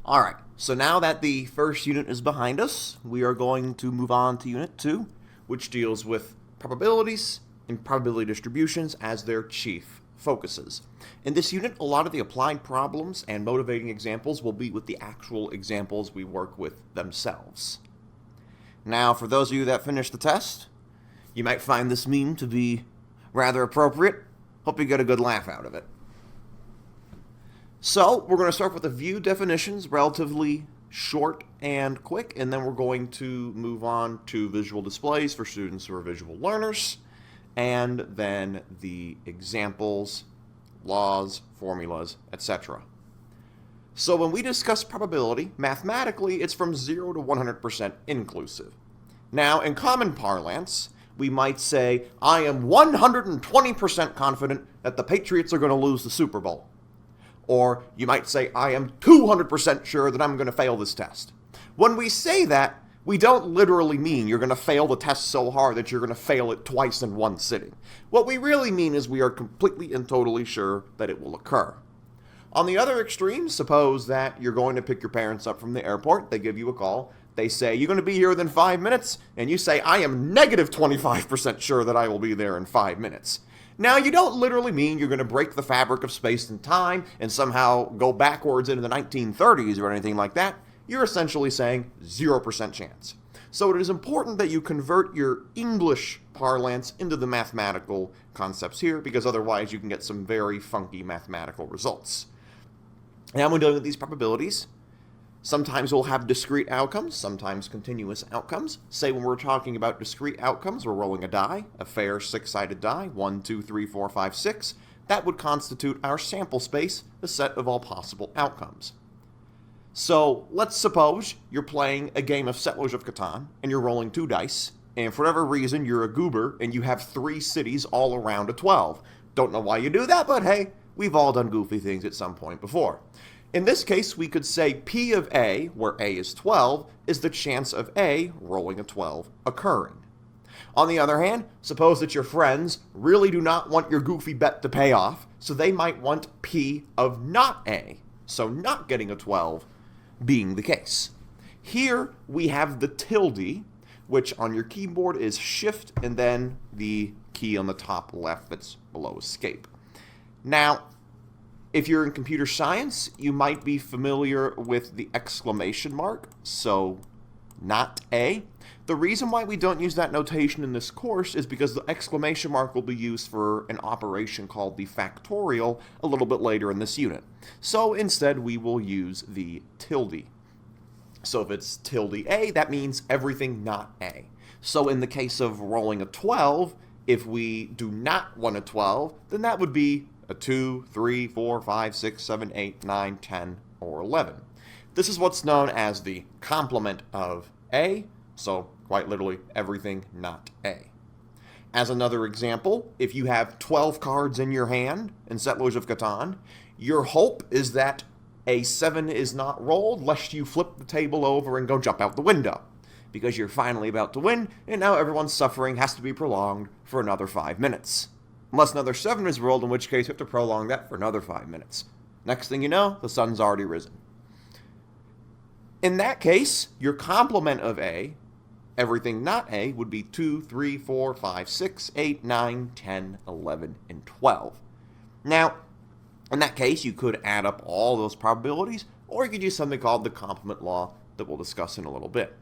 Alright, so now that the first unit is behind us, we are going to move on to Unit 2, which deals with probabilities and probability distributions as their chief focuses. In this unit, a lot of the applied problems and motivating examples will be with the actual examples we work with themselves. Now, for those of you that finished the test, you might find this meme to be rather appropriate. Hope you get a good laugh out of it. So, we're going to start with the view definitions, relatively short and quick, and then we're going to move on to visual displays for students who are visual learners, and then the examples, laws, formulas, etc. So when we discuss probability, mathematically it's from 0 to 100% inclusive. Now, in common parlance, we might say, I am 120% confident that the Patriots are going to lose the Super Bowl. Or you might say, I am 200% sure that I'm going to fail this test. When we say that, we don't literally mean you're going to fail the test so hard that you're going to fail it twice in one sitting. What we really mean is we are completely and totally sure that it will occur. On the other extreme, suppose that you're going to pick your parents up from the airport, they give you a call, they say, you're going to be here within 5 minutes, and you say, I am negative 25% sure that I will be there in 5 minutes. Now, you don't literally mean you're going to break the fabric of space and time and somehow go backwards into the 1930s or anything like that. You're essentially saying 0% chance. So it is important that you convert your English parlance into the mathematical concepts here, because otherwise you can get some very funky mathematical results. Now, when dealing with these probabilities, sometimes we'll have discrete outcomes, sometimes continuous outcomes. Say when we're talking about discrete outcomes, we're rolling a die, a fair six-sided die, 1, 2, 3, 4, 5, 6. That would constitute our sample space, the set of all possible outcomes. So let's suppose you're playing a game of Settlers of Catan, and you're rolling 2 dice, and for whatever reason you're a goober, and you have 3 cities all around a 12. Don't know why you do that, but hey, we've all done goofy things at some point before. In this case, we could say P of A, where A is 12, is the chance of A rolling a 12 occurring. On the other hand, suppose that your friends really do not want your goofy bet to pay off, so they might want P of not A, so not getting a 12 being the case. Here we have the tilde, which on your keyboard is Shift and then the key on the top left that's below Escape. Now, if you're in computer science, you might be familiar with the exclamation mark, so not A. The reason why we don't use that notation in this course is because the exclamation mark will be used for an operation called the factorial a little bit later in this unit. So instead we will use the tilde. So if it's tilde A, that means everything not A. So in the case of rolling a 12, if we do not want a 12, then that would be a 2, 3, 4, 5, 6, 7, 8, 9, 10, or 11. This is what's known as the complement of A, so quite literally everything not A. As another example, if you have 12 cards in your hand in Settlers of Catan, your hope is that a 7 is not rolled lest you flip the table over and go jump out the window, because you're finally about to win, and now everyone's suffering has to be prolonged for another 5 minutes. Unless another 7 is rolled, in which case you have to prolong that for another 5 minutes. Next thing you know, the sun's already risen. In that case, your complement of A, everything not A, would be 2, 3, 4, 5, 6, 8, 9, 10, 11, and 12. Now, in that case, you could add up all those probabilities, or you could use something called the complement law that we'll discuss in a little bit.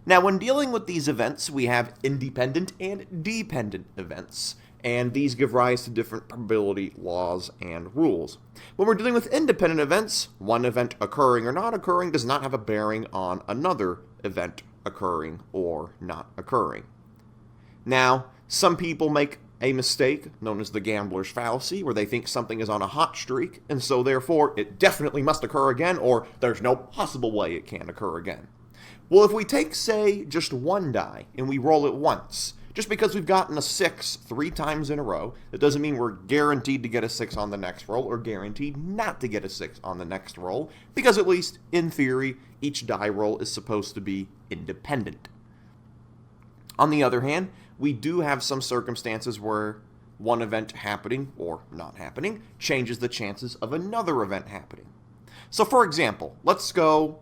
Now, when dealing with these events, we have independent and dependent events, and these give rise to different probability laws and rules. When we're dealing with independent events, one event occurring or not occurring does not have a bearing on another event occurring or not occurring. Now, some people make a mistake known as the gambler's fallacy, where they think something is on a hot streak, and so therefore it definitely must occur again, or there's no possible way it can occur again. Well, if we take, say, just one die, and we roll it once, just because we've gotten a 6 3 times in a row, that doesn't mean we're guaranteed to get a 6 on the next roll, or guaranteed not to get a 6 on the next roll, because at least, in theory, each die roll is supposed to be independent. On the other hand, we do have some circumstances where one event happening, or not happening, changes the chances of another event happening. So for example, let's go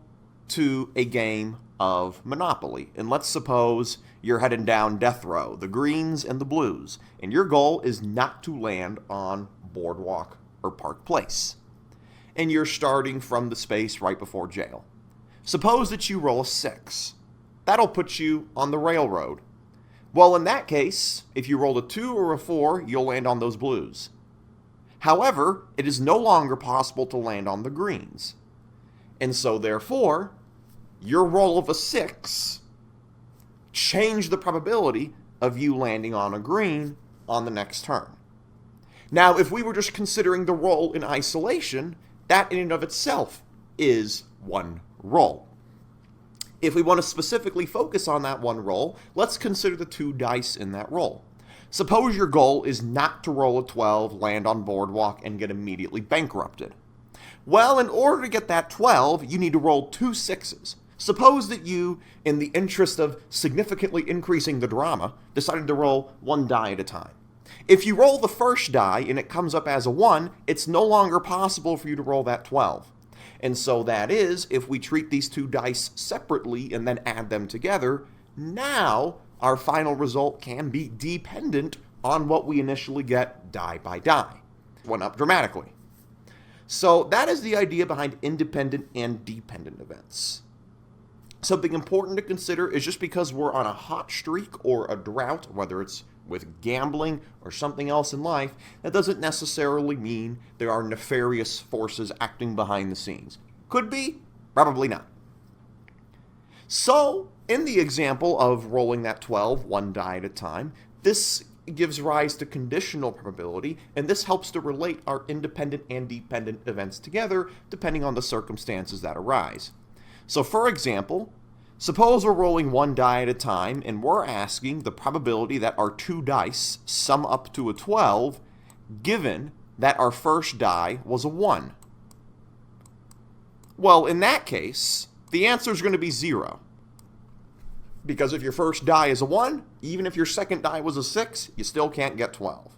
to a game of Monopoly, and let's suppose you're heading down death row, the greens and the blues, and your goal is not to land on Boardwalk or Park Place. And you're starting from the space right before jail. Suppose that you roll a 6. That'll put you on the railroad. Well, in that case, if you roll a 2 or a 4, you'll land on those blues. However, it is no longer possible to land on the greens. And so, therefore, your roll of a 6 changed the probability of you landing on a green on the next turn. Now, if we were just considering the roll in isolation, that in and of itself is one roll. If we want to specifically focus on that one roll, let's consider the 2 dice in that roll. Suppose your goal is not to roll a 12, land on Boardwalk, and get immediately bankrupted. Well, in order to get that 12, you need to roll 2 6s. Suppose that you, in the interest of significantly increasing the drama, decided to roll 1 die at a time. If you roll the first die and it comes up as a 1, it's no longer possible for you to roll that 12. And so that is, if we treat these 2 dice separately and then add them together, now our final result can be dependent on what we initially get die by die. Went up dramatically. So that is the idea behind independent and dependent events. Something important to consider is just because we're on a hot streak or a drought, whether it's with gambling or something else in life, that doesn't necessarily mean there are nefarious forces acting behind the scenes. Could be, probably not. So, in the example of rolling that 12, 1 die at a time, this gives rise to conditional probability, and this helps to relate our independent and dependent events together depending on the circumstances that arise. So for example, suppose we're rolling 1 die at a time and we're asking the probability that our 2 dice sum up to a 12 given that our first die was a 1. Well, in that case, the answer is going to be 0. Because if your first die is a 1, even if your second die was a 6, you still can't get 12.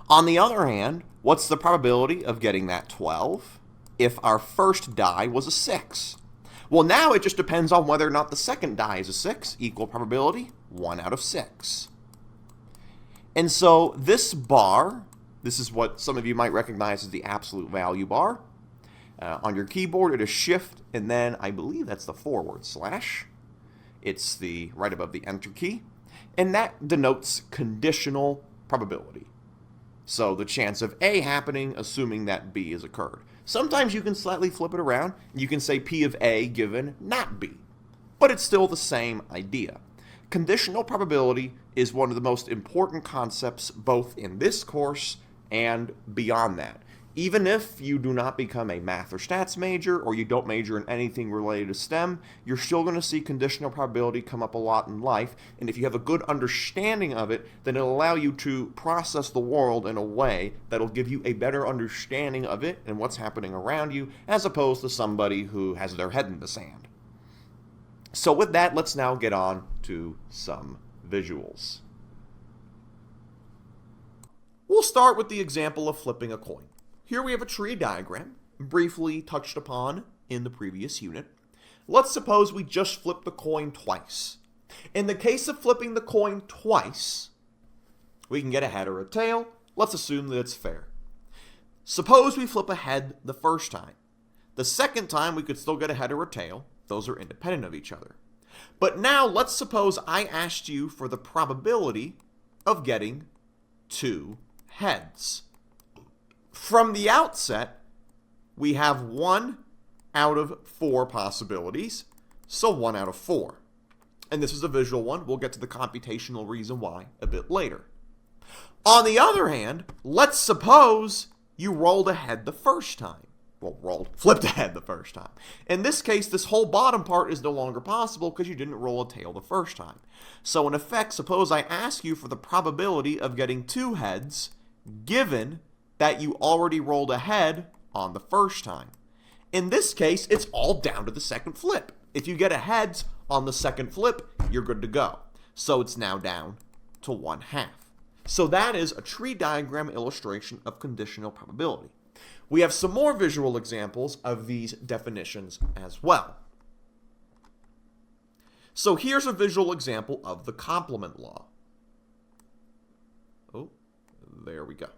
On the other hand, what's the probability of getting that 12 if our first die was a 6? Well, now it just depends on whether or not the second die is a 6, equal probability, 1 out of 6. And so this bar, this is what some of you might recognize as the absolute value bar. On your keyboard, it is shift, and then I believe that's the /. It's the right above the enter key, and that denotes conditional probability. So the chance of A happening, assuming that B has occurred. Sometimes you can slightly flip it around. You can say P of A given not B, but it's still the same idea. Conditional probability is one of the most important concepts both in this course and beyond that. Even if you do not become a math or stats major, or you don't major in anything related to STEM, you're still going to see conditional probability come up a lot in life, and if you have a good understanding of it, then it'll allow you to process the world in a way that'll give you a better understanding of it and what's happening around you, as opposed to somebody who has their head in the sand. So with that, let's now get on to some visuals. We'll start with the example of flipping a coin. Here we have a tree diagram, briefly touched upon in the previous unit. Let's suppose we just flip the coin twice. In the case of flipping the coin twice, we can get a head or a tail. Let's assume that it's fair. Suppose we flip a head the first time. The second time we could still get a head or a tail. Those are independent of each other. But now let's suppose I asked you for the probability of getting 2 heads. From the outset, we have 1 out of 4 possibilities, so 1 out of 4. And this is a visual one. We'll get to the computational reason why a bit later. On the other hand, let's suppose you rolled a head the first time. Well, flipped a head the first time. In this case, this whole bottom part is no longer possible because you didn't roll a tail the first time. So in effect, suppose I ask you for the probability of getting 2 heads given that you already rolled a head on the first time. In this case, it's all down to the second flip. If you get a heads on the second flip, you're good to go. So it's now down to 1/2. So that is a tree diagram illustration of conditional probability. We have some more visual examples of these definitions as well. So here's a visual example of the complement law. Oh, there we go.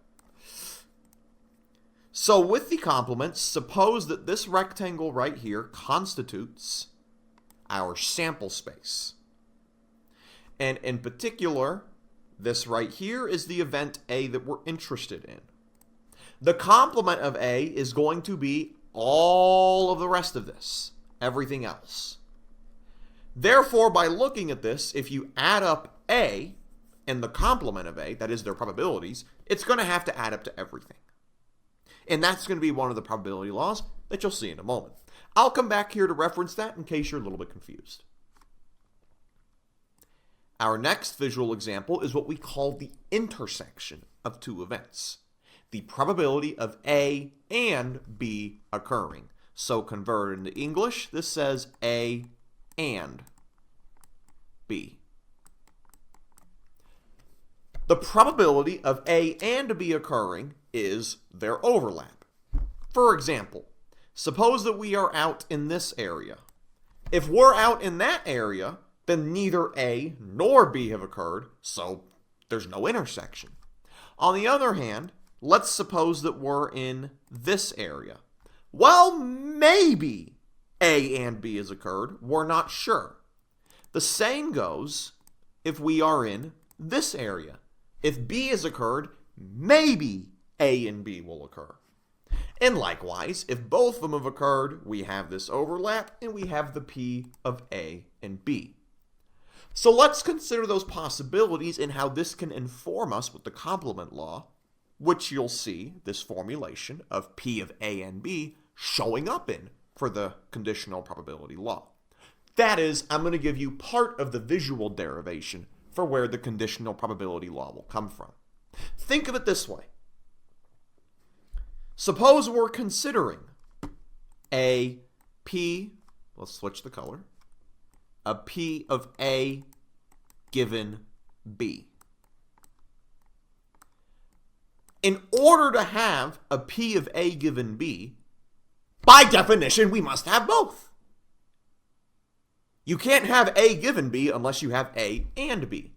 So with the complements, suppose that this rectangle right here constitutes our sample space. And in particular, this right here is the event A that we're interested in. The complement of A is going to be all of the rest of this, everything else. Therefore, by looking at this, if you add up A and the complement of A, that is their probabilities, it's going to have to add up to everything. And that's going to be one of the probability laws that you'll see in a moment. I'll come back here to reference that in case you're a little bit confused. Our next visual example is what we call the intersection of two events. The probability of A and B occurring. So converted into English, this says A and B. The probability of A and B occurring is their overlap. For example, suppose that we are out in this area. If we're out in that area, then neither A nor B have occurred, so there's no intersection. On the other hand, let's suppose that we're in this area. Well, maybe A and B has occurred. We're not sure. The same goes if we are in this area. If B has occurred, maybe A and B will occur. And likewise, if both of them have occurred, we have this overlap and we have the P of A and B. So let's consider those possibilities and how this can inform us with the complement law, which you'll see this formulation of P of A and B showing up in for the conditional probability law. That is, I'm going to give you part of the visual derivation for where the conditional probability law will come from. Think of it this way. Suppose we're considering a P, let's switch the color, a P of A given B. In order to have a P of A given B, by definition, we must have both. You can't have A given B unless you have A and B.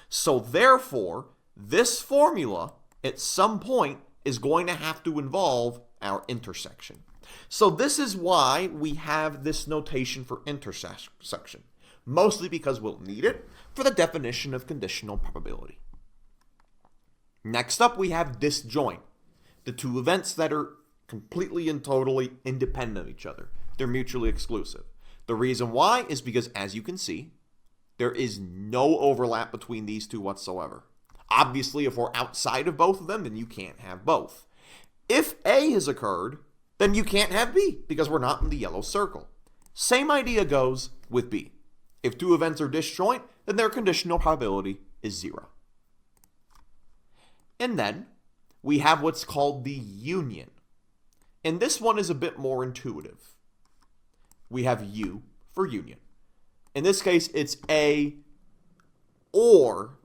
So therefore, this formula at some point is going to have to involve our intersection. So this is why we have this notation for intersection, mostly because we'll need it for the definition of conditional probability. Next up, we have disjoint, the two events that are completely and totally independent of each other. They're mutually exclusive. The reason why is because, as you can see, there is no overlap between these two whatsoever. Obviously, if we're outside of both of them, then you can't have both. If A has occurred, then you can't have B because we're not in the yellow circle. Same idea goes with B. If two events are disjoint, then their conditional probability is 0. And then we have what's called the union. And this one is a bit more intuitive. We have U for union. In this case, it's A or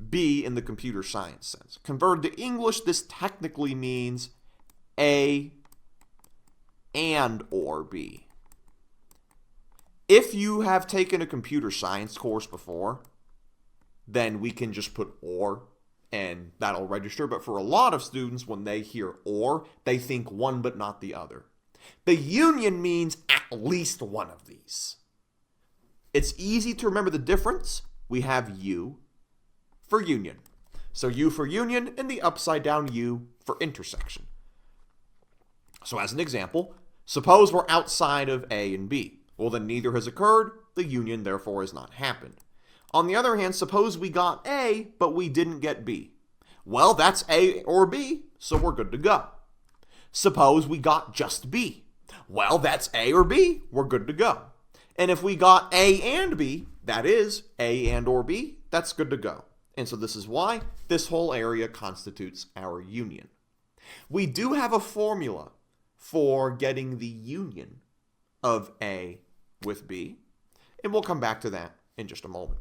B in the computer science sense. Converted to English, this technically means A and or B. If you have taken a computer science course before, then we can just put or and that'll register. But for a lot of students, when they hear or, they think one but not the other. The union means at least one of these. It's easy to remember the difference. We have U for union. So U for union and the upside down U for intersection. So as an example, suppose we're outside of A and B. Well, then neither has occurred. The union, therefore, has not happened. On the other hand, suppose we got A, but we didn't get B. Well, that's A or B, so we're good to go. Suppose we got just B. Well, that's A or B, we're good to go. And if we got A and B, that is A and or B, that's good to go. And so this is why this whole area constitutes our union. We do have a formula for getting the union of A with B, and we'll come back to that in just a moment.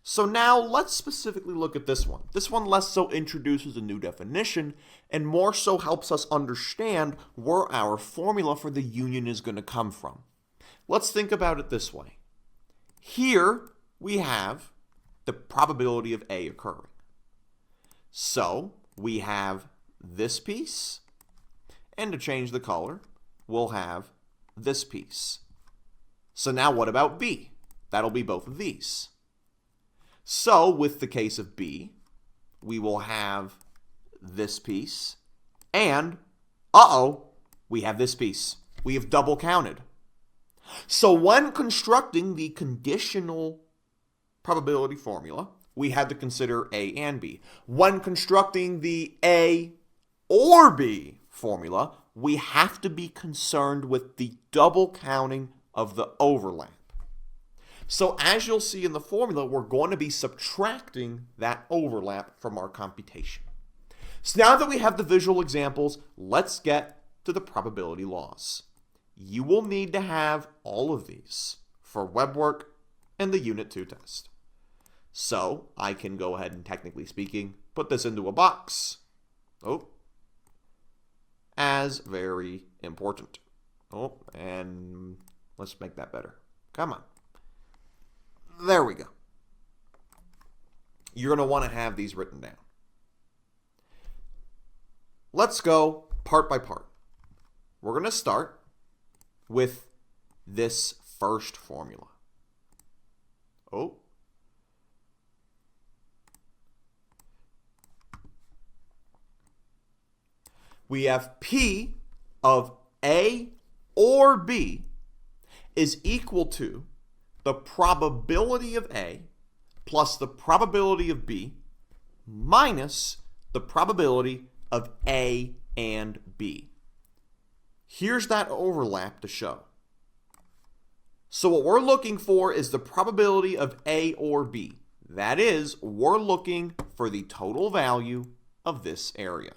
So now let's specifically look at this one. This one less so introduces a new definition and more so helps us understand where our formula for the union is going to come from. Let's think about it this way. Here we have the probability of A occurring. So we have this piece, and to change the color, we'll have this piece. So now what about B? That'll be both of these. So with the case of B, we will have this piece, and, we have this piece. We have double counted. So when constructing the conditional probability formula, we had to consider A and B. When constructing the A or B formula, we have to be concerned with the double counting of the overlap. So as you'll see in the formula, we're going to be subtracting that overlap from our computation. So now that we have the visual examples, let's get to the probability laws. You will need to have all of these for web work and the Unit 2 test. So I can go ahead and, technically speaking, put this into a box. As very important. And let's make that better. Come on. There we go. You're going to want to have these written down. Let's go part by part. We're going to start with this first formula. We have P of A or B is equal to the probability of A plus the probability of B minus the probability of A and B. Here's that overlap to show. So what we're looking for is the probability of A or B. That is, we're looking for the total value of this area.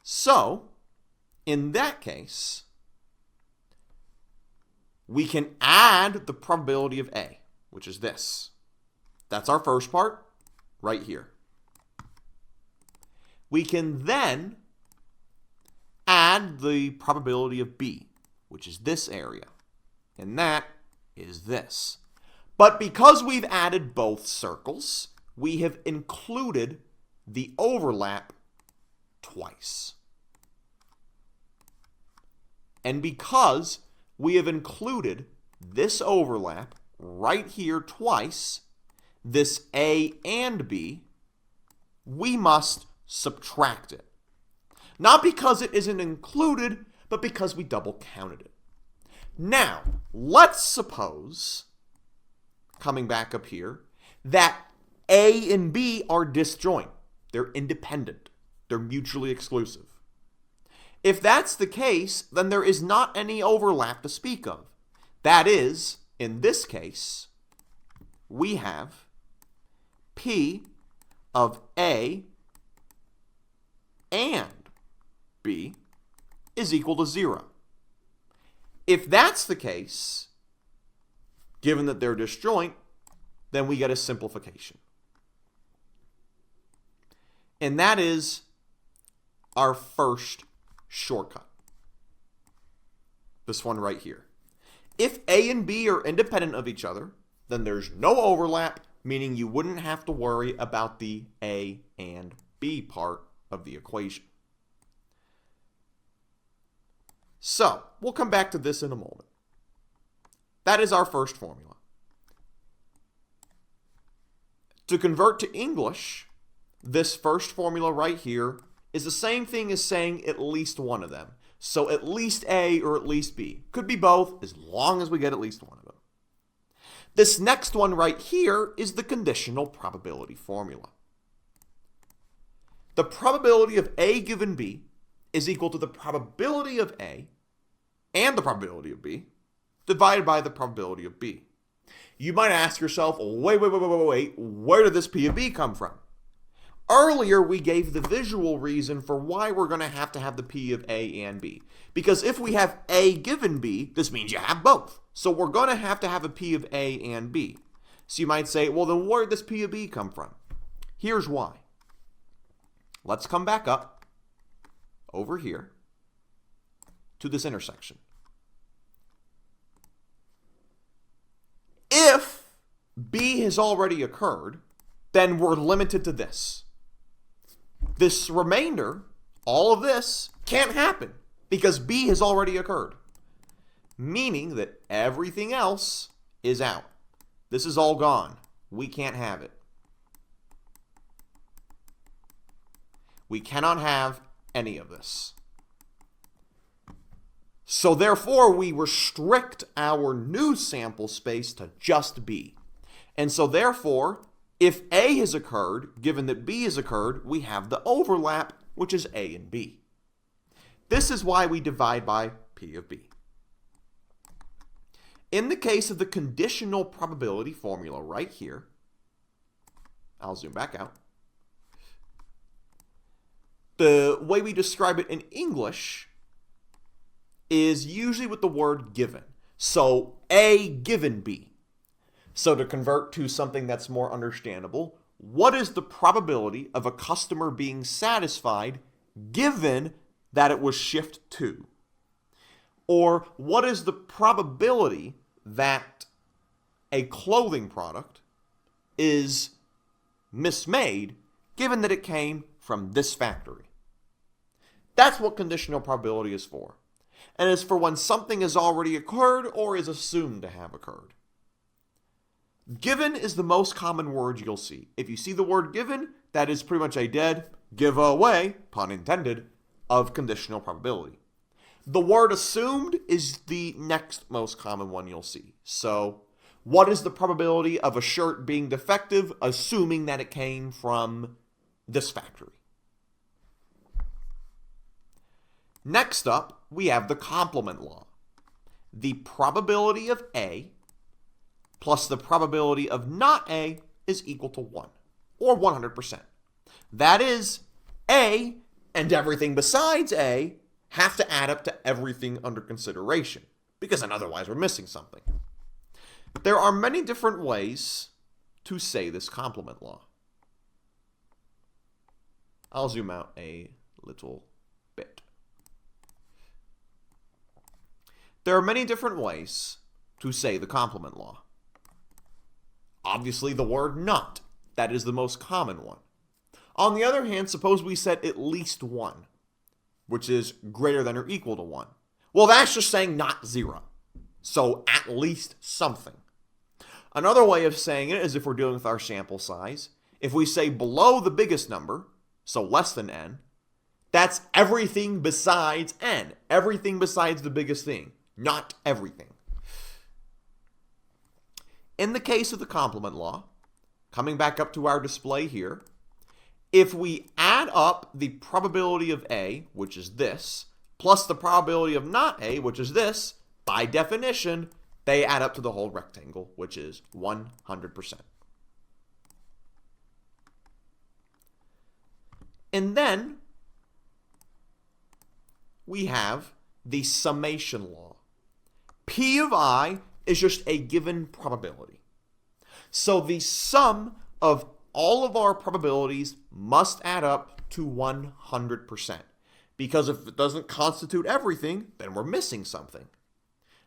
So, in that case, we can add the probability of A, which is this. That's our first part, right here. We can then add the probability of B, which is this area, and that is this. But because we've added both circles, we have included the overlap twice. And because we have included this overlap right here twice, this A and B, we must subtract it. Not because it isn't included, but because we double counted it. Now, let's suppose, coming back up here, that A and B are disjoint. They're independent. They're mutually exclusive. If that's the case, then there is not any overlap to speak of. That is, in this case, we have P of A and B is equal to 0. If that's the case, given that they're disjoint, then we get a simplification. And that is our first shortcut. This one right here. If A and B are independent of each other, then there's no overlap, meaning you wouldn't have to worry about the A and B part of the equation. So, we'll come back to this in a moment. That is our first formula. To convert to English, this first formula right here is the same thing as saying at least one of them. So at least A or at least B. Could be both, as long as we get at least one of them. This next one right here is the conditional probability formula. The probability of A given B is equal to the probability of A and the probability of B divided by the probability of B. You might ask yourself, wait, where did this P of B come from? Earlier, we gave the visual reason for why we're going to have the P of A and B. Because if we have A given B, this means you have both. So we're going to have a P of A and B. So you might say, well, then where did this P of B come from? Here's why. Let's come back up over here to this intersection. If B has already occurred, then we're limited to this. This remainder, all of this, can't happen because B has already occurred. Meaning that everything else is out. This is all gone. We can't have it. We cannot have any of this. So therefore, we restrict our new sample space to just B. And so therefore, if A has occurred, given that B has occurred, we have the overlap, which is A and B. This is why we divide by P of B. In the case of the conditional probability formula right here, I'll zoom back out. The way we describe it in English is usually with the word given. So A given B. So to convert to something that's more understandable, what is the probability of a customer being satisfied given that it was shift 2? Or what is the probability that a clothing product is mismade given that it came from this factory? That's what conditional probability is for. And it's for when something has already occurred or is assumed to have occurred. Given is the most common word you'll see. If you see the word given, that is pretty much a dead giveaway, pun intended, of conditional probability. The word assumed is the next most common one you'll see. So, what is the probability of a shirt being defective, assuming that it came from this factory? Next up, we have the complement law. The probability of A plus the probability of not A is equal to 1, or 100%. That is, A and everything besides A have to add up to everything under consideration, because then otherwise we're missing something. There are many different ways to say this complement law. I'll zoom out a little bit. There are many different ways to say the complement law. Obviously, the word not. That is the most common one. On the other hand, suppose we said at least 1, which is greater than or equal to 1. Well, that's just saying not 0. So at least something. Another way of saying it is if we're dealing with our sample size. If we say below the biggest number, so less than n, that's everything besides n. Everything besides the biggest thing. Not everything. In the case of the complement law, coming back up to our display here, if we add up the probability of A, which is this, plus the probability of not A, which is this, by definition, they add up to the whole rectangle, which is 100%. And then we have the summation law. P of I is just a given probability. So the sum of all of our probabilities must add up to 100%. Because if it doesn't constitute everything, then we're missing something.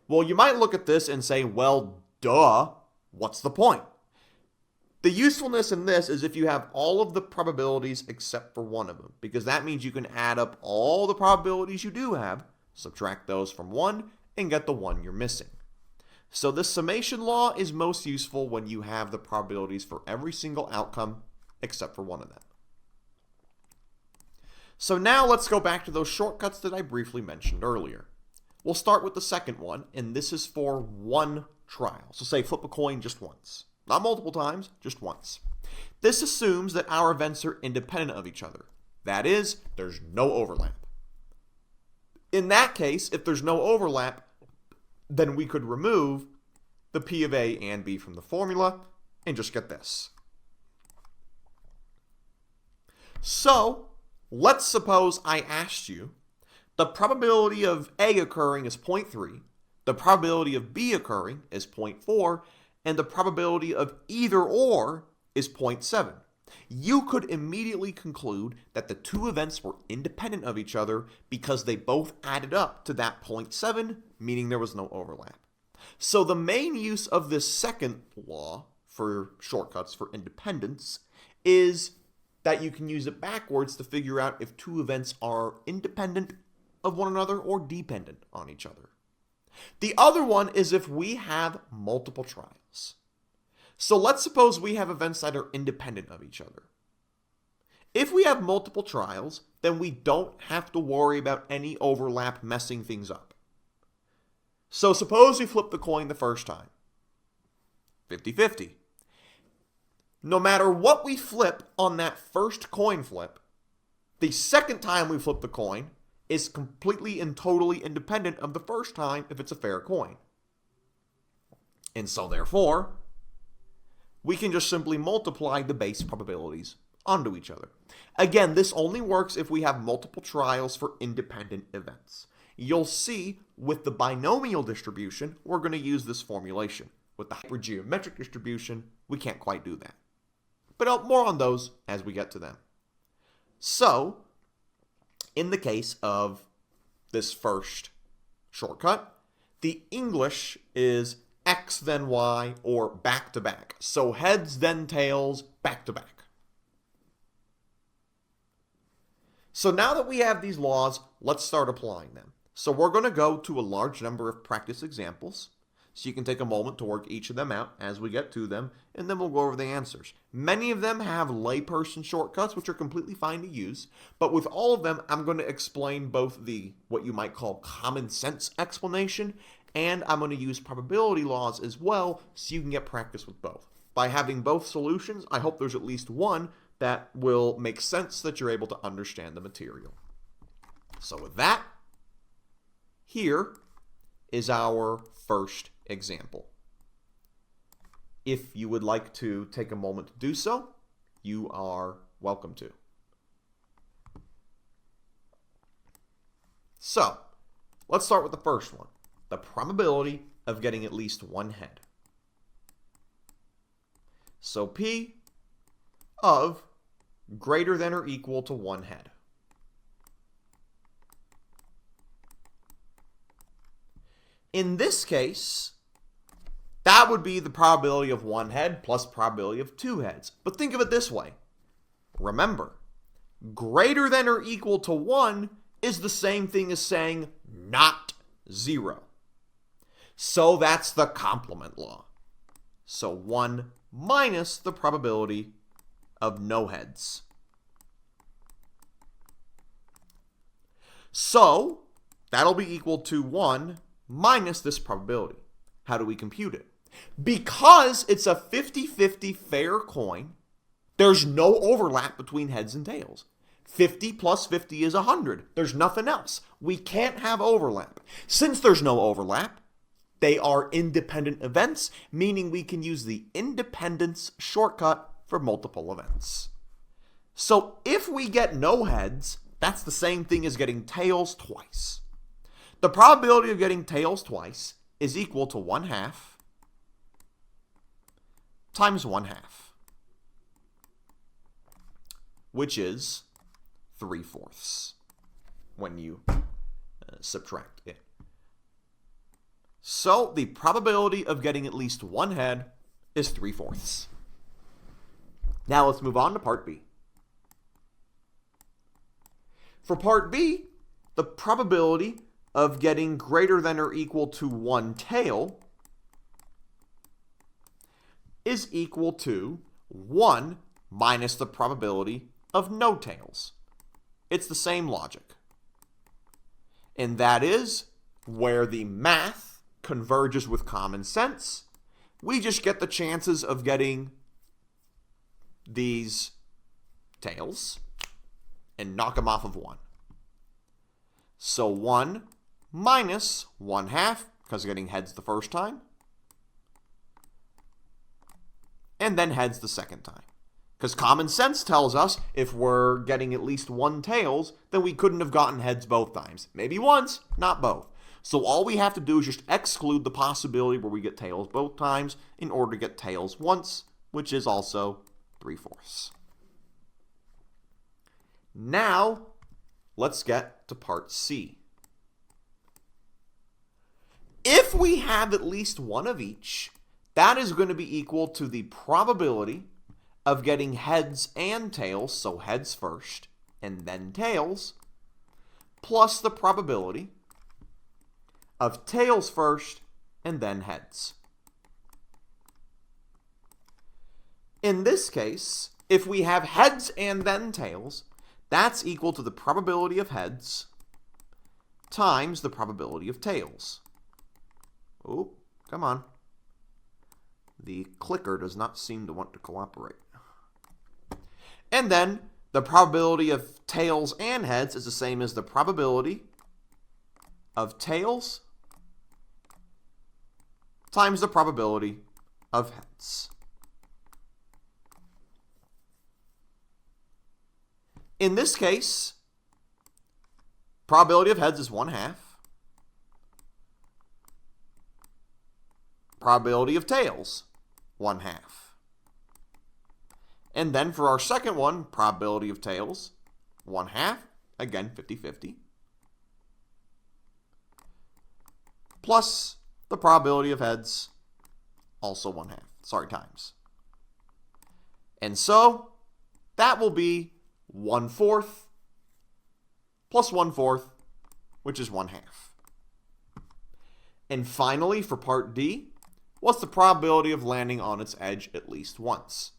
Well, you might look at this and say, well, duh, what's the point? The usefulness in this is if you have all of the probabilities except for one of them, because that means you can add up all the probabilities you do have, subtract those from 1, and get the one you're missing. So this summation law is most useful when you have the probabilities for every single outcome except for one of them. So now let's go back to those shortcuts that I briefly mentioned earlier. We'll start with the second one, and this is for one trial. So say flip a coin just once. Not multiple times, just once. This assumes that our events are independent of each other. That is, there's no overlap. In that case, if there's no overlap, then we could remove the P of A and B from the formula and just get this. So let's suppose I asked you the probability of A occurring is 0.3, the probability of B occurring is 0.4, and the probability of either or is 0.7. You could immediately conclude that the two events were independent of each other because they both added up to that 0.7, meaning there was no overlap. So the main use of this second law for shortcuts for independence is that you can use it backwards to figure out if two events are independent of one another or dependent on each other. The other one is if we have multiple trials. So let's suppose we have events that are independent of each other. If we have multiple trials, then we don't have to worry about any overlap messing things up. So suppose we flip the coin the first time. 50-50. No matter what we flip on that first coin flip, the second time we flip the coin is completely and totally independent of the first time if it's a fair coin. And so therefore, we can just simply multiply the base probabilities onto each other. Again, this only works if we have multiple trials for independent events. You'll see with the binomial distribution, we're going to use this formulation. With the hypergeometric distribution, we can't quite do that. But more on those as we get to them. So, in the case of this first shortcut, the English is X then Y or back to back. So heads then tails, back to back. So now that we have these laws, let's start applying them. So we're going to go to a large number of practice examples. So you can take a moment to work each of them out as we get to them, and then we'll go over the answers. Many of them have layperson shortcuts, which are completely fine to use, but with all of them, I'm going to explain both the, what you might call common sense explanation, and I'm going to use probability laws as well, so you can get practice with both. By having both solutions, I hope there's at least one that will make sense that you're able to understand the material. So with that, here is our first example. If you would like to take a moment to do so, you are welcome to. So, let's start with the first one, the probability of getting at least one head. So P of greater than or equal to one head. In this case, that would be the probability of one head plus probability of two heads. But think of it this way. Remember, greater than or equal to 1 is the same thing as saying not 0. So that's the complement law. So 1 minus the probability of no heads. So that'll be equal to 1 minus this probability. How do we compute it? Because it's a 50-50 fair coin, there's no overlap between heads and tails. 50 plus 50 is 100. There's nothing else. We can't have overlap. Since there's no overlap, they are independent events, meaning we can use the independence shortcut for multiple events. So if we get no heads, that's the same thing as getting tails twice. The probability of getting tails twice is equal to 1/2 times 1/2, which is 3/4 when you subtract it. So the probability of getting at least one head is 3/4. Now let's move on to part B. For part B, the probability of getting greater than or equal to one tail is equal to 1 minus the probability of no tails. It's the same logic. And that is where the math converges with common sense. We just get the chances of getting these tails and knock them off of 1. So 1 minus 1/2, because getting heads the first time, and then heads the second time. Because common sense tells us if we're getting at least one tails, then we couldn't have gotten heads both times. Maybe once, not both. So all we have to do is just exclude the possibility where we get tails both times in order to get tails once, which is also 3/4. Now, let's get to part C. If we have at least one of each, that is going to be equal to the probability of getting heads and tails, so heads first and then tails, plus the probability of tails first and then heads. In this case, if we have heads and then tails, that's equal to the probability of heads times the probability of tails. Oh, come on. The clicker does not seem to want to cooperate. And then the probability of tails and heads is the same as the probability of tails times the probability of heads. In this case, probability of heads is 1/2. Probability of tails, 1/2. And then for our second one, probability of tails, 1/2. Again, 50-50. Plus the probability of heads, also 1/2. Times. And so that will be 1/4 plus 1/4, which is 1/2. And finally, for part D, what's the probability of landing on its edge at least once?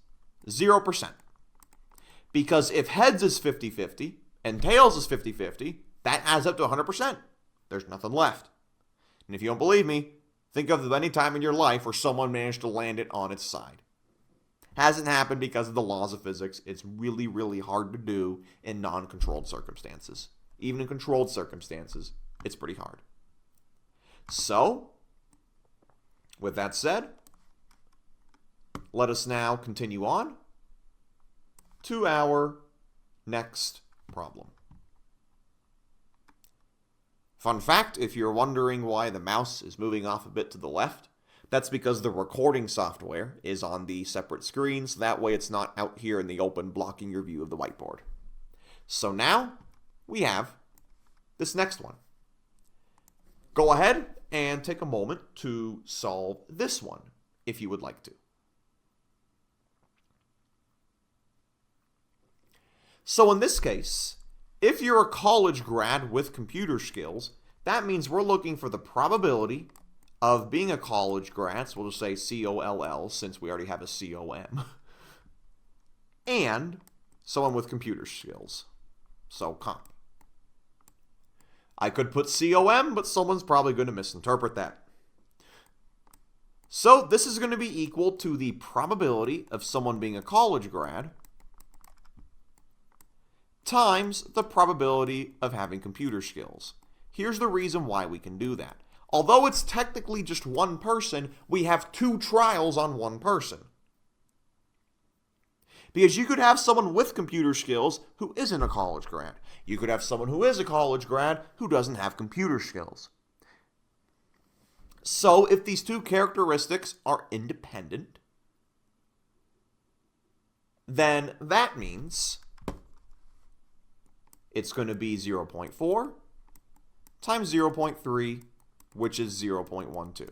0%. Because if heads is 50-50 and tails is 50-50, that adds up to 100%. There's nothing left. And if you don't believe me, think of any time in your life where someone managed to land it on its side. Hasn't happened because of the laws of physics. It's really, really hard to do in non-controlled circumstances. Even in controlled circumstances, it's pretty hard. So, with that said, let us now continue on to our next problem. Fun fact, if you're wondering why the mouse is moving off a bit to the left, that's because the recording software is on the separate screen, so that way it's not out here in the open blocking your view of the whiteboard. So now we have this next one. Go ahead and take a moment to solve this one, if you would like to. So in this case, if you're a college grad with computer skills, that means we're looking for the probability of being a college grad, so we'll just say COLL since we already have a COM, and someone with computer skills, so comp. I could put COM, but someone's probably going to misinterpret that. So this is going to be equal to the probability of someone being a college grad times the probability of having computer skills. Here's the reason why we can do that. Although it's technically just one person, we have two trials on one person. Because you could have someone with computer skills who isn't a college grad. You could have someone who is a college grad who doesn't have computer skills. So if these two characteristics are independent, then that means it's going to be 0.4 times 0.3, which is 0.12.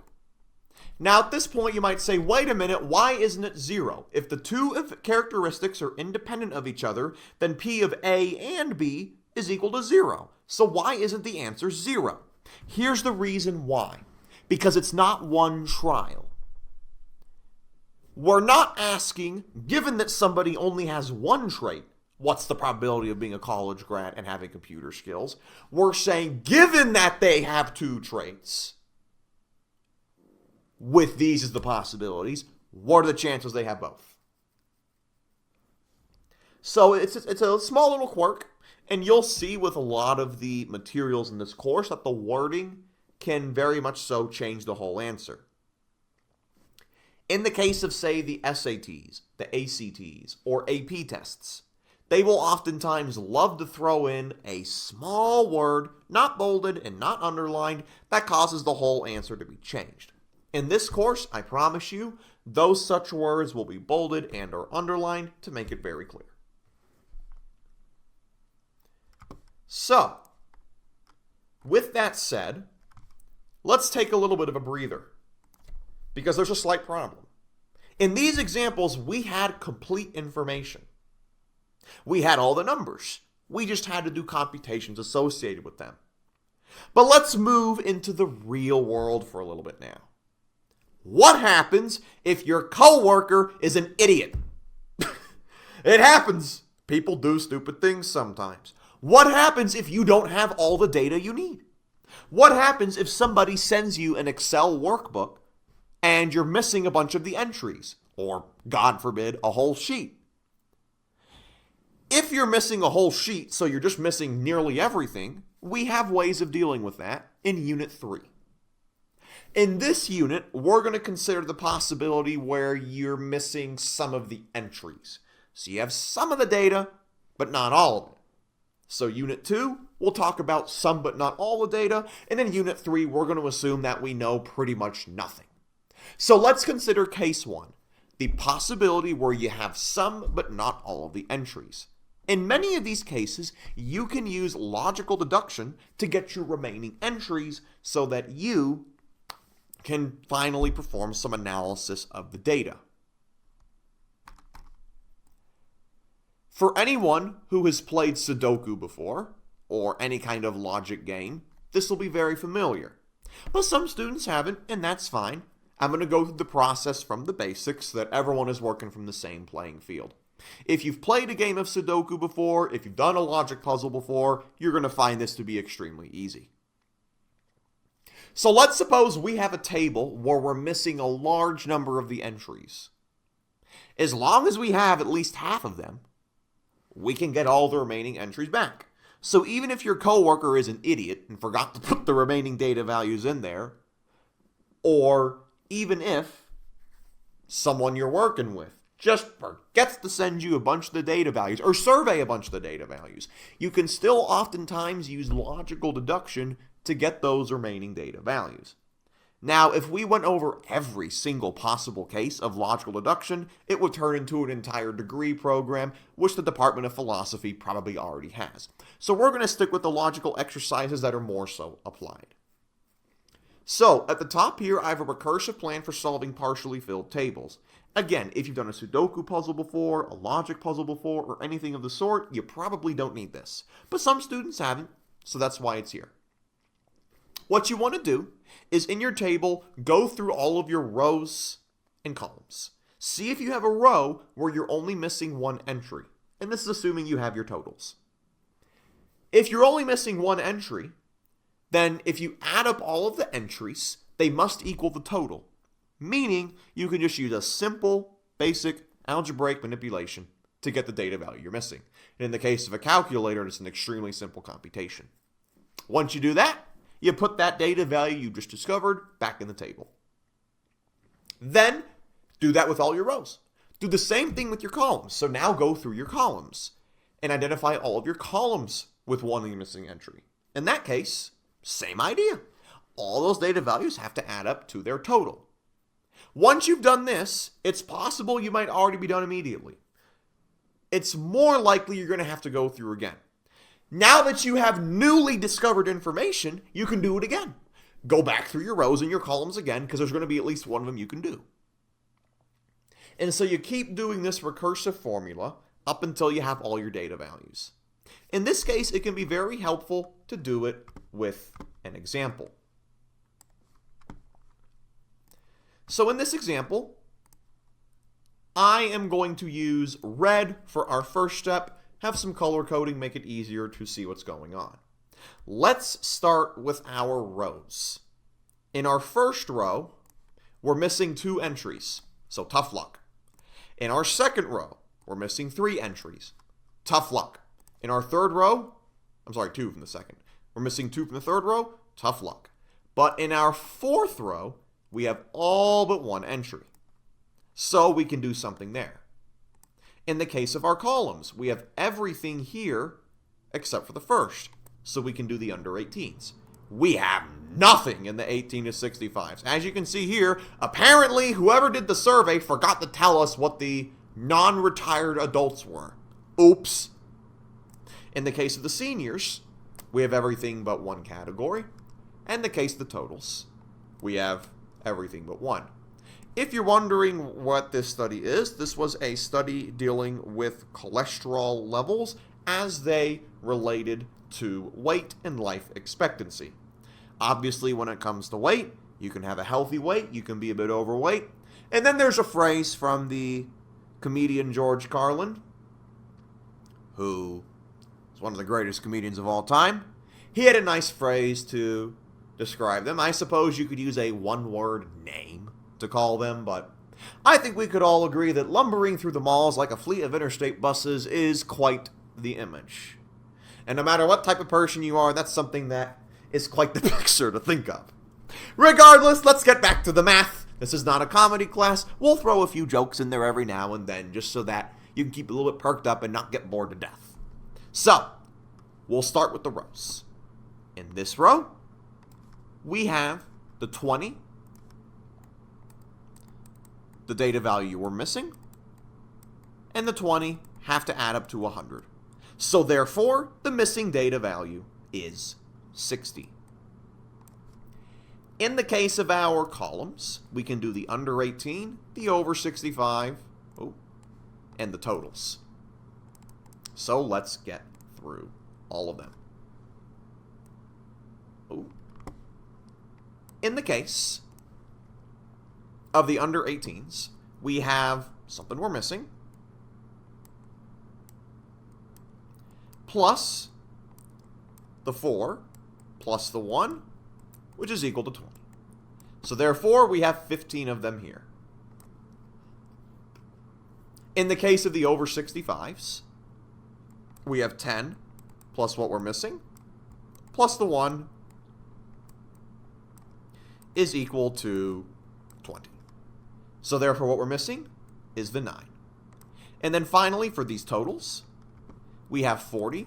Now, at this point, you might say, wait a minute, why isn't it 0? If the two characteristics are independent of each other, then P of A and B is equal to 0. So why isn't the answer 0? Here's the reason why. Because it's not one trial. We're not asking, given that somebody only has one trait, what's the probability of being a college grad and having computer skills? We're saying, given that they have two traits, with these as the possibilities, what are the chances they have both? So it's a small little quirk, and you'll see with a lot of the materials in this course that the wording can very much so change the whole answer. In the case of, say, the SATs, the ACTs, or AP tests, they will oftentimes love to throw in a small word, not bolded and not underlined, that causes the whole answer to be changed. In this course, I promise you, those such words will be bolded and or underlined to make it very clear. So, with that said, let's take a little bit of a breather, because there's a slight problem. In these examples, we had complete information. We had all the numbers. We just had to do computations associated with them. But let's move into the real world for a little bit now. What happens if your coworker is an idiot? It happens. People do stupid things sometimes. What happens if you don't have all the data you need? What happens if somebody sends you an Excel workbook and you're missing a bunch of the entries, or, God forbid, a whole sheet? If you're missing a whole sheet, so you're just missing nearly everything, we have ways of dealing with that in Unit 3. In this unit, we're going to consider the possibility where you're missing some of the entries. So you have some of the data, but not all of it. So Unit 2, we'll talk about some but not all the data, and in Unit 3, we're going to assume that we know pretty much nothing. So let's consider Case 1, the possibility where you have some but not all of the entries. In many of these cases, you can use logical deduction to get your remaining entries so that you can finally perform some analysis of the data. For anyone who has played Sudoku before, or any kind of logic game, this will be very familiar. But some students haven't, and that's fine. I'm going to go through the process from the basics so that everyone is working from the same playing field. If you've played a game of Sudoku before, if you've done a logic puzzle before, you're going to find this to be extremely easy. So let's suppose we have a table where we're missing a large number of the entries. As long as we have at least half of them, we can get all the remaining entries back. So even if your coworker is an idiot and forgot to put the remaining data values in there, or even if someone you're working with just forgets to send you a bunch of the data values or survey a bunch of the data values, you can still oftentimes use logical deduction to get those remaining data values. Now, if we went over every single possible case of logical deduction, it would turn into an entire degree program, which the Department of Philosophy probably already has. So we're going to stick with the logical exercises that are more so applied. So, at the top here, I have a recursive plan for solving partially filled tables. Again, if you've done a Sudoku puzzle before, a logic puzzle before, or anything of the sort, you probably don't need this. But some students haven't, so that's why it's here. What you want to do is in your table, go through all of your rows and columns. See if you have a row where you're only missing one entry. And this is assuming you have your totals. If you're only missing one entry, then if you add up all of the entries, they must equal the total. Meaning you can just use a simple, basic algebraic manipulation to get the data value you're missing. And in the case of a calculator, it's an extremely simple computation. Once you do that, you put that data value you just discovered back in the table. Then, do that with all your rows. Do the same thing with your columns. So now go through your columns and identify all of your columns with one missing entry. In that case, same idea. All those data values have to add up to their total. Once you've done this, it's possible you might already be done immediately. It's more likely you're going to have to go through again. Now that you have newly discovered information, you can do it again. Go back through your rows and your columns again, because there's going to be at least one of them you can do. And so you keep doing this recursive formula up until you have all your data values. In this case, it can be very helpful to do it with an example. So in this example, I am going to use red for our first step, have some color coding, make it easier to see what's going on. Let's start with our rows. In our first row, we're missing 2 entries, so tough luck. In our second row, we're missing 3 entries, tough luck. In our third row, 2 from the second. We're missing 2 from the third row, tough luck. But in our fourth row, we have all but 1 entry. So we can do something there. In the case of our columns, we have everything here except for the first. So we can do the under 18s. We have nothing in the 18 to 65s. As you can see here, apparently whoever did the survey forgot to tell us what the non-retired adults were. Oops. In the case of the seniors, we have everything but one category. And in the case of the totals, we have everything but one. If you're wondering what this study is, this was a study dealing with cholesterol levels as they related to weight and life expectancy. Obviously, when it comes to weight, you can have a healthy weight, you can be a bit overweight. And then there's a phrase from the comedian George Carlin, who is one of the greatest comedians of all time. He had a nice phrase to describe them. I suppose you could use a one-word name to call them, but I think we could all agree that lumbering through the malls like a fleet of interstate buses is quite the image. And no matter what type of person you are, that's something that is quite the picture to think of. Regardless, let's get back to the math. This is not a comedy class. We'll throw a few jokes in there every now and then just so that you can keep a little bit perked up and not get bored to death. So, we'll start with the rows. In this row, we have the 20, the data value we're missing, and the 20 have to add up to 100. So therefore, the missing data value is 60. In the case of our columns, we can do the under 18, the over 65, and the totals. So let's get through all of them. In the case of the under 18s, we have something we're missing, plus the 4, plus the 1, which is equal to 20. So therefore, we have 15 of them here. In the case of the over 65s, we have 10 plus what we're missing, plus the 1 is equal to 20. So therefore, what we're missing is the 9. And then finally, for these totals, we have 40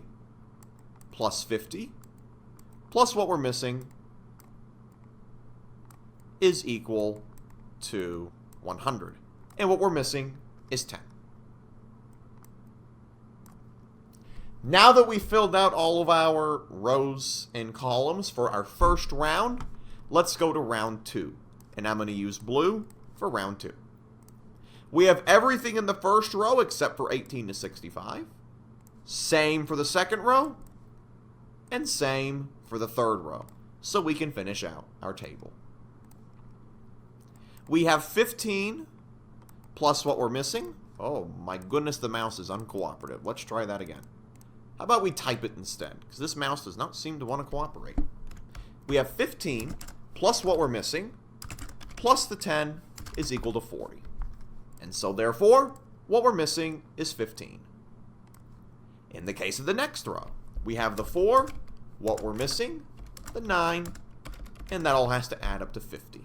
plus 50 plus what we're missing is equal to 100. And what we're missing is 10. Now that we've filled out all of our rows and columns for our first round, let's go to round 2. And I'm going to use blue for round 2. We have everything in the first row except for 18 to 65. Same for the second row. And same for the third row. So we can finish out our table. We have 15 plus what we're missing. Oh my goodness, the mouse is uncooperative. Let's try that again. How about we type it instead? Because this mouse does not seem to want to cooperate. We have 15 plus what we're missing plus the 10 is equal to 40. And so therefore, what we're missing is 15. In the case of the next row, we have the 4, what we're missing, the 9, and that all has to add up to 50.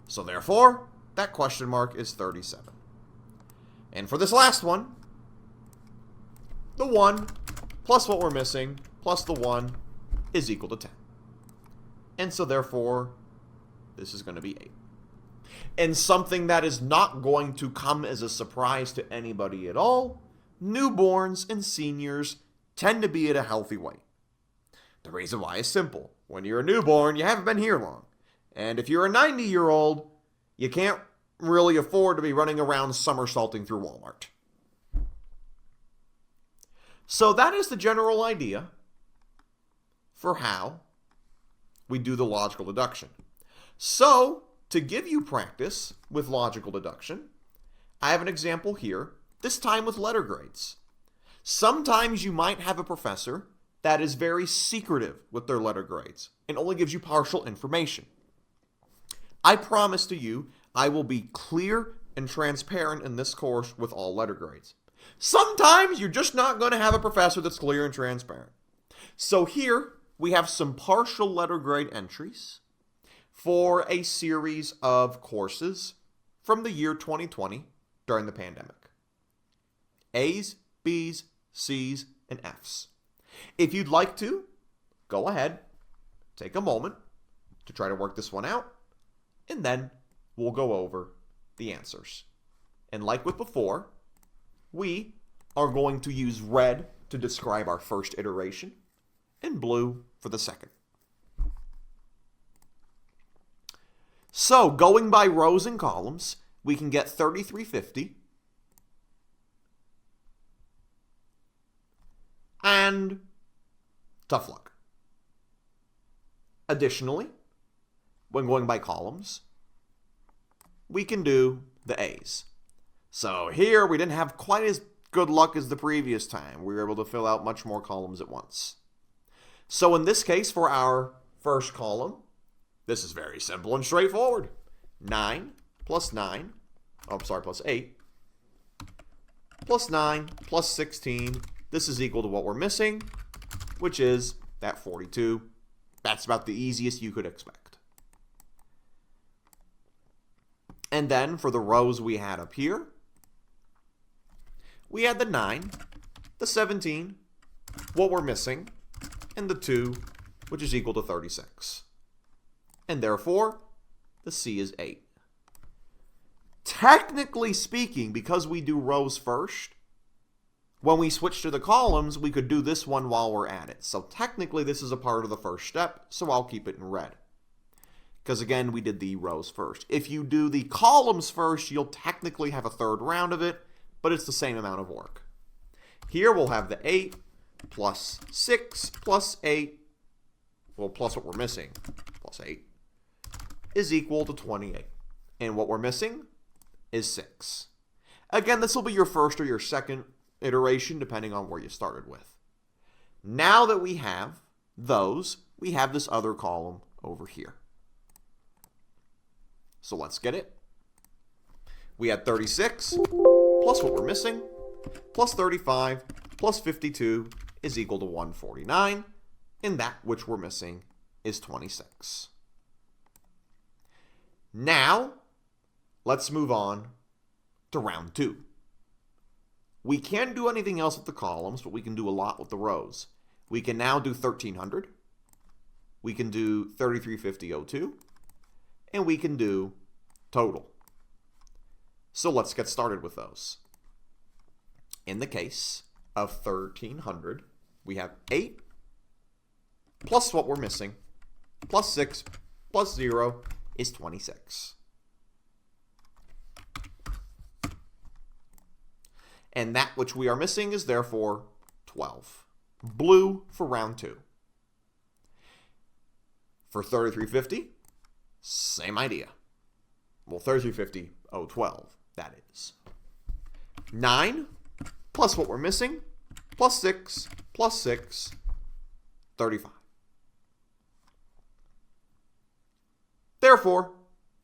So therefore, that question mark is 37. And for this last one, the 1 plus what we're missing plus the 1 is equal to 10. And so therefore, this is going to be 8. And something that is not going to come as a surprise to anybody at all, newborns and seniors tend to be at a healthy weight. The reason why is simple. When you're a newborn, you haven't been here long. And if you're a 90-year-old, you can't really afford to be running around somersaulting through Walmart. So that is the general idea for how we do the logical deduction. So, to give you practice with logical deduction, I have an example here, this time with letter grades. Sometimes you might have a professor that is very secretive with their letter grades and only gives you partial information. I promise to you, I will be clear and transparent in this course with all letter grades. Sometimes you're just not going to have a professor that's clear and transparent. So here we have some partial letter grade entries for a series of courses from the year 2020 during the pandemic. A's, B's, C's, and F's. If you'd like to, go ahead, take a moment to try to work this one out, and then we'll go over the answers. And like with before, we are going to use red to describe our first iteration and blue for the second. So, going by rows and columns, we can get 3350 and tough luck. Additionally, when going by columns, we can do the A's. So here we didn't have quite as good luck as the previous time. We were able to fill out much more columns at once. So in this case, for our first column, this is very simple and straightforward. 9 plus 9, plus 8, plus 9 plus 16. This is equal to what we're missing, which is that 42. That's about the easiest you could expect. And then for the rows we had up here, we had the 9, the 17, what we're missing, and the 2, which is equal to 36. And therefore, the C is 8. Technically speaking, because we do rows first, when we switch to the columns, we could do this one while we're at it. So technically, this is a part of the first step, so I'll keep it in red. Because again, we did the rows first. If you do the columns first, you'll technically have a third round of it, but it's the same amount of work. Here we'll have the 8 plus 6 plus 8, well, plus what we're missing, plus 8, is equal to 28. And what we're missing is 6. Again, this will be your first or your second iteration, depending on where you started with. Now that we have those, we have this other column over here. So let's get it. We had 36 plus what we're missing, plus 35 plus 52 is equal to 149, and that which we're missing is 26. Now, let's move on to round 2. We can't do anything else with the columns, but we can do a lot with the rows. We can now do 1300, we can do 3350.02, and we can do total. So let's get started with those. In the case of 1300, we have 8 plus what we're missing, plus 6 plus 0 is 26. And that which we are missing is therefore 12. Blue for round 2. For 3350, same idea. Well, 3350.012, that is. 9 plus what we're missing, plus 6 plus 6, 35. Therefore,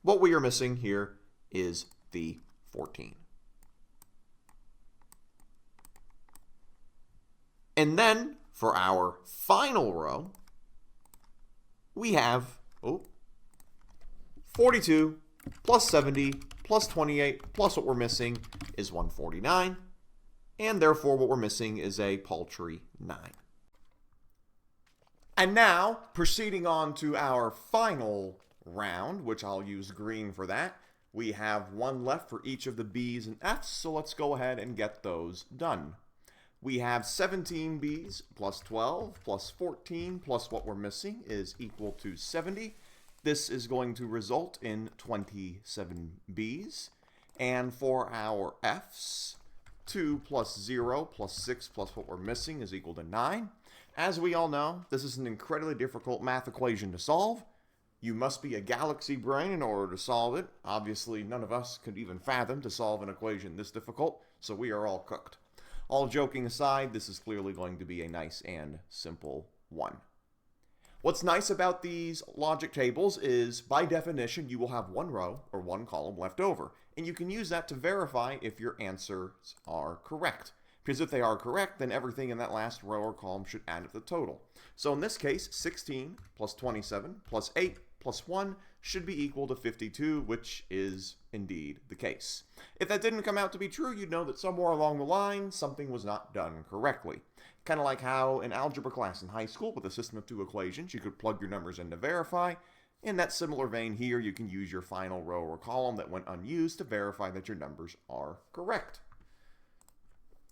what we are missing here is the 14. And then, for our final row, we have 42 plus 70 plus 28 plus what we're missing is 149. And therefore, what we're missing is a paltry 9. And now, proceeding on to our final round, which I'll use green for that, we have one left for each of the B's and F's, so let's go ahead and get those done. We have 17 B's plus 12 plus 14 plus what we're missing is equal to 70. This is going to result in 27 B's. And for our F's, 2 plus 0 plus 6 plus what we're missing is equal to 9. As we all know, this is an incredibly difficult math equation to solve. You must be a galaxy brain in order to solve it. Obviously, none of us could even fathom to solve an equation this difficult, so we are all cooked. All joking aside, this is clearly going to be a nice and simple one. What's nice about these logic tables is, by definition, you will have one row or one column left over, and you can use that to verify if your answers are correct. Because if they are correct, then everything in that last row or column should add to the total. So in this case, 16 plus 27 plus 8 plus 1 should be equal to 52, which is indeed the case. If that didn't come out to be true, you'd know that somewhere along the line, something was not done correctly. Kind of like how in algebra class in high school with a system of 2 equations, you could plug your numbers in to verify. In that similar vein here, you can use your final row or column that went unused to verify that your numbers are correct.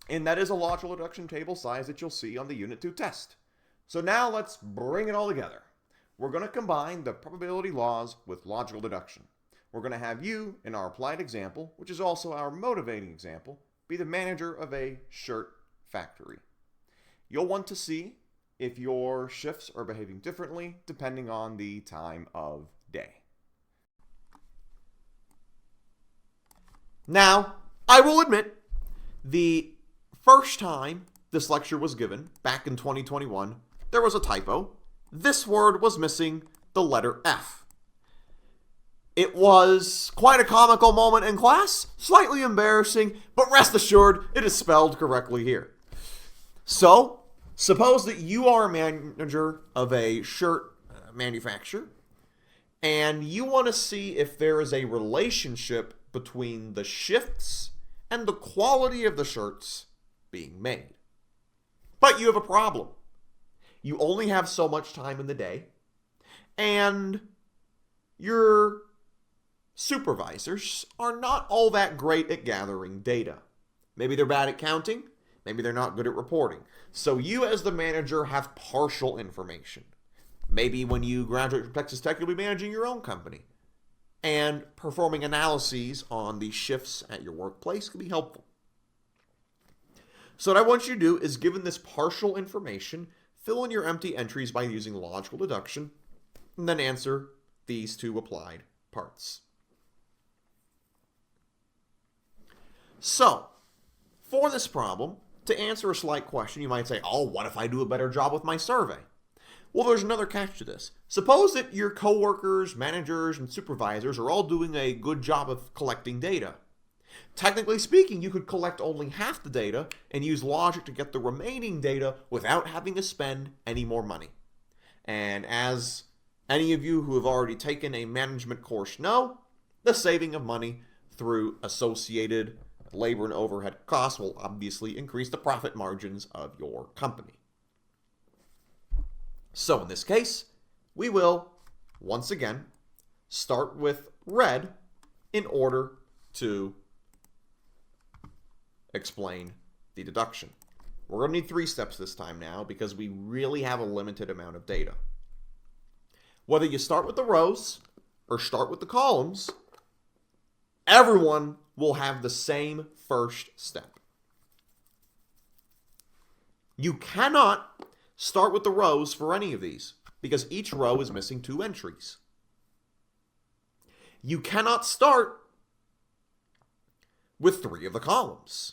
And that is a logical deduction table size that you'll see on the Unit 2 test. So now let's bring it all together. We're going to combine the probability laws with logical deduction. We're going to have you, in our applied example, which is also our motivating example, be the manager of a shirt factory. You'll want to see if your shifts are behaving differently depending on the time of day. Now, I will admit, the first time this lecture was given, back in 2021, there was a typo. This word was missing the letter F. It was quite a comical moment in class, slightly embarrassing, but rest assured, it is spelled correctly here. So, suppose that you are a manager of a shirt manufacturer, and you want to see if there is a relationship between the shifts and the quality of the shirts being made. But you have a problem. You only have so much time in the day, and your supervisors are not all that great at gathering data. Maybe they're bad at counting, maybe they're not good at reporting. So you as the manager have partial information. Maybe when you graduate from Texas Tech, you'll be managing your own company. And performing analyses on the shifts at your workplace can be helpful. So what I want you to do is, given this partial information, fill in your empty entries by using logical deduction, and then answer these two applied parts. So, for this problem, to answer a slight question, you might say, oh, what if I do a better job with my survey? Well, there's another catch to this. Suppose that your coworkers, managers, and supervisors are all doing a good job of collecting data. Technically speaking, you could collect only half the data and use logic to get the remaining data without having to spend any more money. And as any of you who have already taken a management course know, the saving of money through associated labor and overhead costs will obviously increase the profit margins of your company. So in this case, we will, once again, start with red in order to explain the deduction. We're going to need 3 steps this time now because we really have a limited amount of data. Whether you start with the rows or start with the columns, everyone will have the same first step. You cannot start with the rows for any of these because each row is missing 2 entries. You cannot start with 3 of the columns.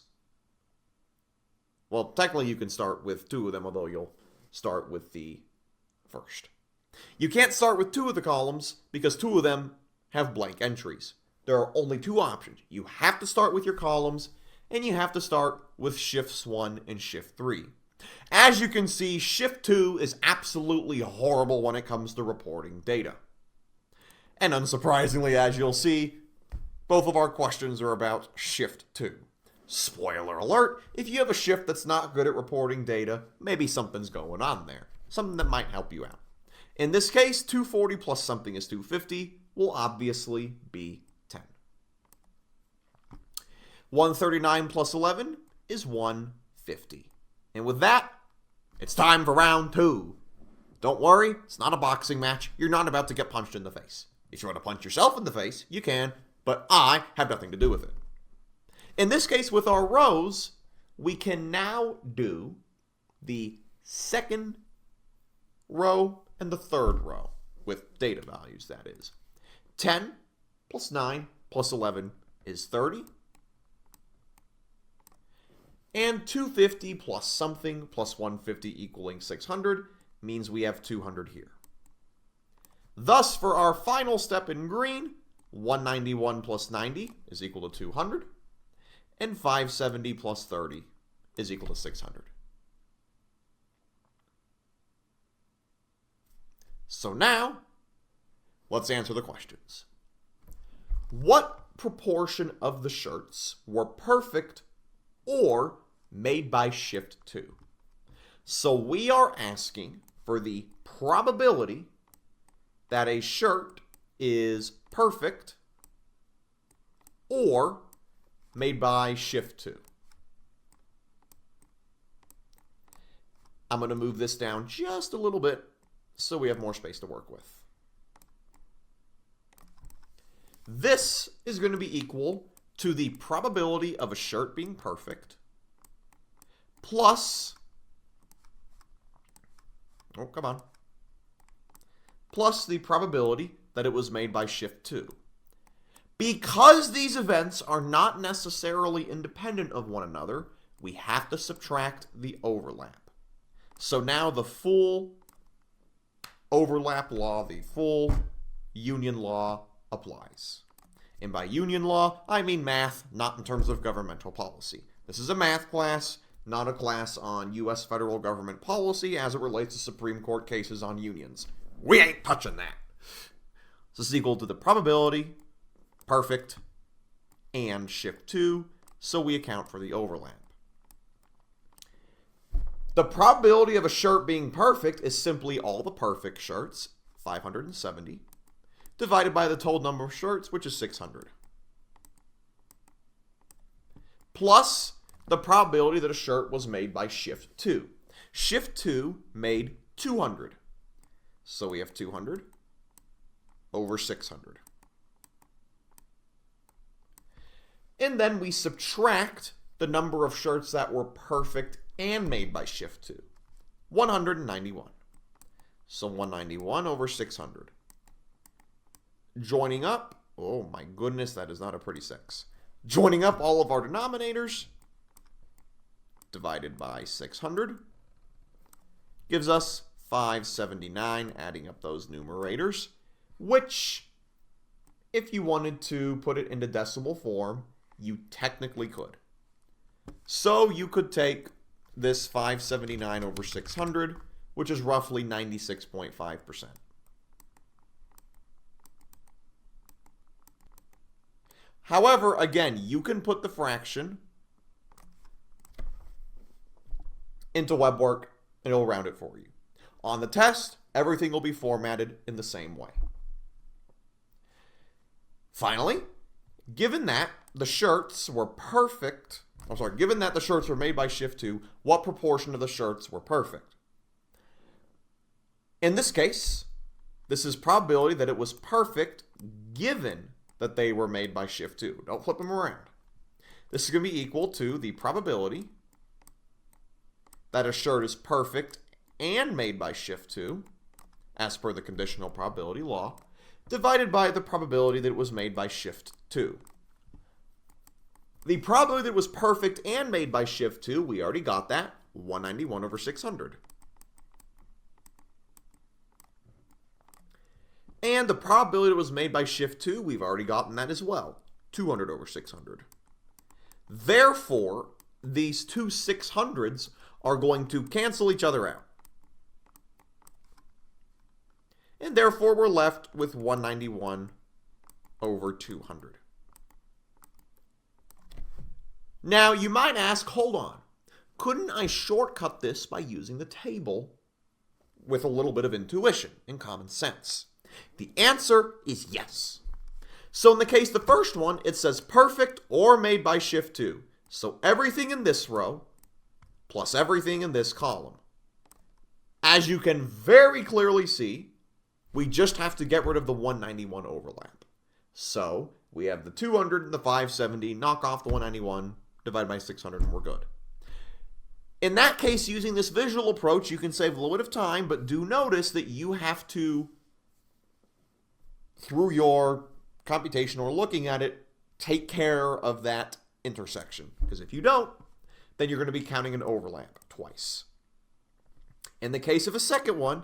Well, technically you can start with 2 of them, although you'll start with the first. You can't start with 2 of the columns because 2 of them have blank entries. There are only 2 options. You have to start with your columns, and you have to start with shifts 1 and shift 3. As you can see, shift 2 is absolutely horrible when it comes to reporting data. And unsurprisingly, as you'll see, both of our questions are about shift 2. Spoiler alert, if you have a shift that's not good at reporting data, maybe something's going on there. Something that might help you out. In this case, 240 plus something is 250 will obviously be 10. 139 plus 11 is 150. And with that, it's time for round 2. Don't worry, it's not a boxing match. You're not about to get punched in the face. If you want to punch yourself in the face, you can, but I have nothing to do with it. In this case, with our rows, we can now do the second row and the third row with data values, that is. 10 plus 9 plus 11 is 30. And 250 plus something plus 150 equaling 600 means we have 200 here. Thus, for our final step in green, 191 plus 90 is equal to 200. And 570 plus 30 is equal to 600. So now, let's answer the questions. What proportion of the shirts were perfect or made by shift 2? So we are asking for the probability that a shirt is perfect or made by shift 2. I'm going to move this down just a little bit so we have more space to work with. This is going to be equal to the probability of a shirt being perfect plus, plus the probability that it was made by shift 2. Because these events are not necessarily independent of one another, we have to subtract the overlap. So now the full overlap law, the full union law applies. And by union law, I mean math, not in terms of governmental policy. This is a math class, not a class on U.S. federal government policy as it relates to Supreme Court cases on unions. We ain't touching that. So this is equal to the probability, perfect, and shift 2, so we account for the overlap. The probability of a shirt being perfect is simply all the perfect shirts, 570, divided by the total number of shirts, which is 600. Plus the probability that a shirt was made by shift 2. Shift 2 made 200. So we have 200 over 600. And then we subtract the number of shirts that were perfect and made by shift 2. 191. So 191 over 600. Joining up, oh my goodness, that is not a pretty 6. Joining up all of our denominators, divided by 600, gives us 579, adding up those numerators, which, if you wanted to put it into decimal form, you technically could. So you could take this 579 over 600, which is roughly 96.5%. However, again, you can put the fraction into WebWork and it'll round it for you. On the test, everything will be formatted in the same way. Finally, given that the shirts were given that the shirts were made by shift 2, what proportion of the shirts were perfect? In this case, this is probability that it was perfect given that they were made by shift 2. Don't flip them around. This is going to be equal to the probability that a shirt is perfect and made by shift 2, as per the conditional probability law, divided by the probability that it was made by shift 2. The probability that it was perfect and made by shift 2, we already got that, 191 over 600. And the probability that it was made by shift 2, we've already gotten that as well, 200 over 600. Therefore, these two 600s are going to cancel each other out. And therefore, we're left with 191 over 200. Now, you might ask, hold on, couldn't I shortcut this by using the table with a little bit of intuition and common sense? The answer is yes. So in the case of the first one, it says perfect or made by shift 2. So everything in this row plus everything in this column. As you can very clearly see, we just have to get rid of the 191 overlap. So we have the 200 and the 570, knock off the 191, divide by 600, and we're good. In that case, using this visual approach, you can save a little bit of time, but do notice that you have to, through your computation or looking at it, take care of that intersection. Because if you don't, then you're going to be counting an overlap twice. In the case of a second one,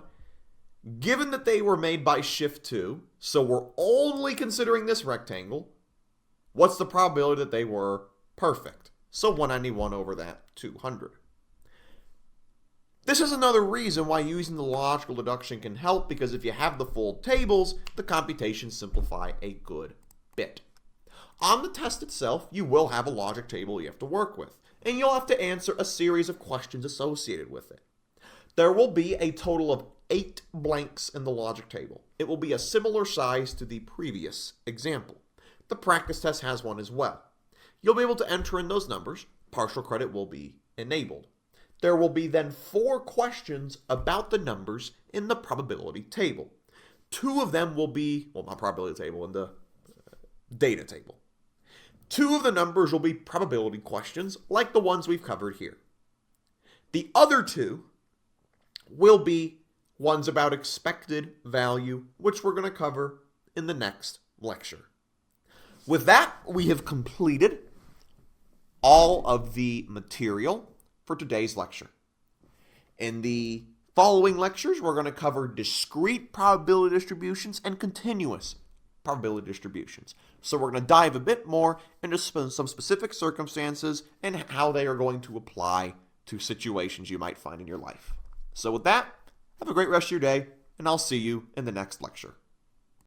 given that they were made by shift 2, so we're only considering this rectangle, what's the probability that they were perfect? So 191 over that 200. This is another reason why using the logical deduction can help, because if you have the full tables, the computations simplify a good bit. On the test itself, you will have a logic table you have to work with, and you'll have to answer a series of questions associated with it. There will be a total of 8 blanks in the logic table. It will be a similar size to the previous example. The practice test has one as well. You'll be able to enter in those numbers. Partial credit will be enabled. There will be then 4 questions about the numbers in the probability table. 2 of them will be, well, not probability table, in the data table. 2 of the numbers will be probability questions, like the ones we've covered here. The other 2 will be ones about expected value, which we're going to cover in the next lecture. With that, we have completed all of the material for today's lecture. In the following lectures, we're going to cover discrete probability distributions and continuous probability distributions. So we're going to dive a bit more into some specific circumstances and how they are going to apply to situations you might find in your life. So with that, have a great rest of your day, and I'll see you in the next lecture.